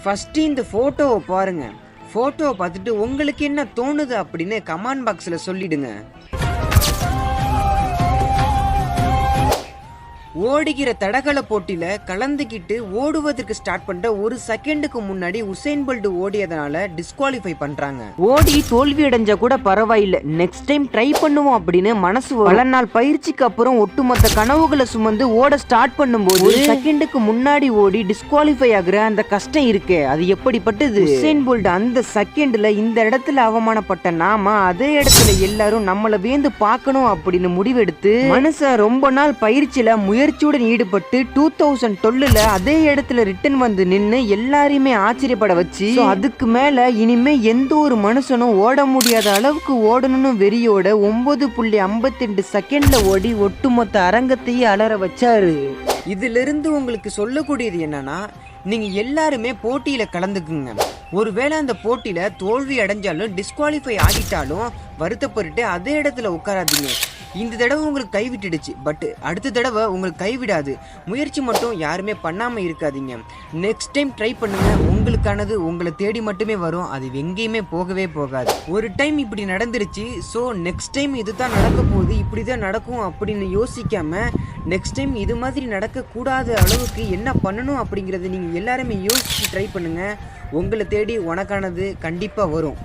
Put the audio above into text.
First இந்த போட்டோவை பாருங்க. போட்டோவை பார்த்துட்டு உங்களுக்கு என்ன தோணுது அப்படின்னு கமெண்ட் பாக்ஸ்ல சொல்லிடுங்க. ஓடுகிற தடகள போட்டியில கலந்துக்கிட்டு ஓடுவதற்கு ஸ்டார்ட் பண்ற ஒரு செகண்டுக்கு முன்னாடி உசைன் போல்ட் ஓடியதனால டிஸ்குவாலிஃபை பண்றாங்க. ஓடி தோல்வி அடைஞ்சா கூட பரவாயில்ல, நெக்ஸ்ட் டைம் ட்ரை பண்ணுவோம் அப்படின்னு மனசு பல நாள் பயிற்சிக்கு அப்புறம் ஒட்டுமொத்த கனவுகளை சுமந்து ஓட ஸ்டார்ட் பண்ணும்போது ஒரு செகண்டுக்கு முன்னாடி ஓடி டிஸ்குவாலிஃபை ஆகுற அந்த கஷ்டம் இருக்கே, அது எப்படிப்பட்டது? உசைன் போல்ட் அந்த செகண்ட்ல இந்த இடத்துல அவமானப்பட்ட நாம அதே இடத்துல எல்லாரும் நம்மள வேந்து பார்க்கணும் அப்படின்னு முடிவெடுத்து மனுஷன் ரொம்ப நாள் பயிற்சியில முயற்சியுடன் ஈடுபட்டு 2012ல அதே இடத்துல ரிட்டர்ன் வந்து நின்று எல்லாரையுமே ஆச்சரியப்பட வச்சு அதுக்கு மேல இனிமே எந்த ஒரு மனுஷனும் ஓட முடியாத அளவுக்கு ஓடணும்னு வெறியோட 9.52 செகண்ட்ல ஓடி ஒட்டுமொத்த அரங்கத்தையே அலற வச்சாரு. இதுல இருந்து உங்களுக்கு சொல்லக்கூடியது என்னன்னா, நீங்க எல்லாருமே போட்டியில கலந்துக்குங்க. ஒருவேளை அந்த போட்டியில தோல்வி அடைஞ்சாலும் டிஸ்குவாலிஃபை ஆகிட்டாலும் வருத்தப்பட்டு அதே இடத்துல உட்காராதீங்க. இந்த தடவை உங்களுக்கு கைவிட்டுடுச்சு, பட் அடுத்த தடவை உங்களுக்கு கைவிடாது. முயற்சி மட்டும் யாருமே பண்ணாம இருக்காதீங்க. நெக்ஸ்ட் டைம் ட்ரை பண்ணுங்க. உங்களுக்கானது உங்களை தேடி மட்டுமே வரும், அது எங்கேயுமே போகவே போகாது. ஒரு டைம் இப்படி நடந்துருச்சு, ஸோ நெக்ஸ்ட் டைம் இதுதான் நடக்க போகுது, இப்படிதான் நடக்கும் அப்படின்னு யோசிக்காம நெக்ஸ்ட் டைம் இது மாதிரி நடக்க கூடாத அளவுக்கு என்ன பண்ணணும் அப்படிங்கறத நீங்க எல்லாருமே யோசிச்சு ட்ரை பண்ணுங்க. உங்களை தேடி உனக்கானது கண்டிப்பா வரும்.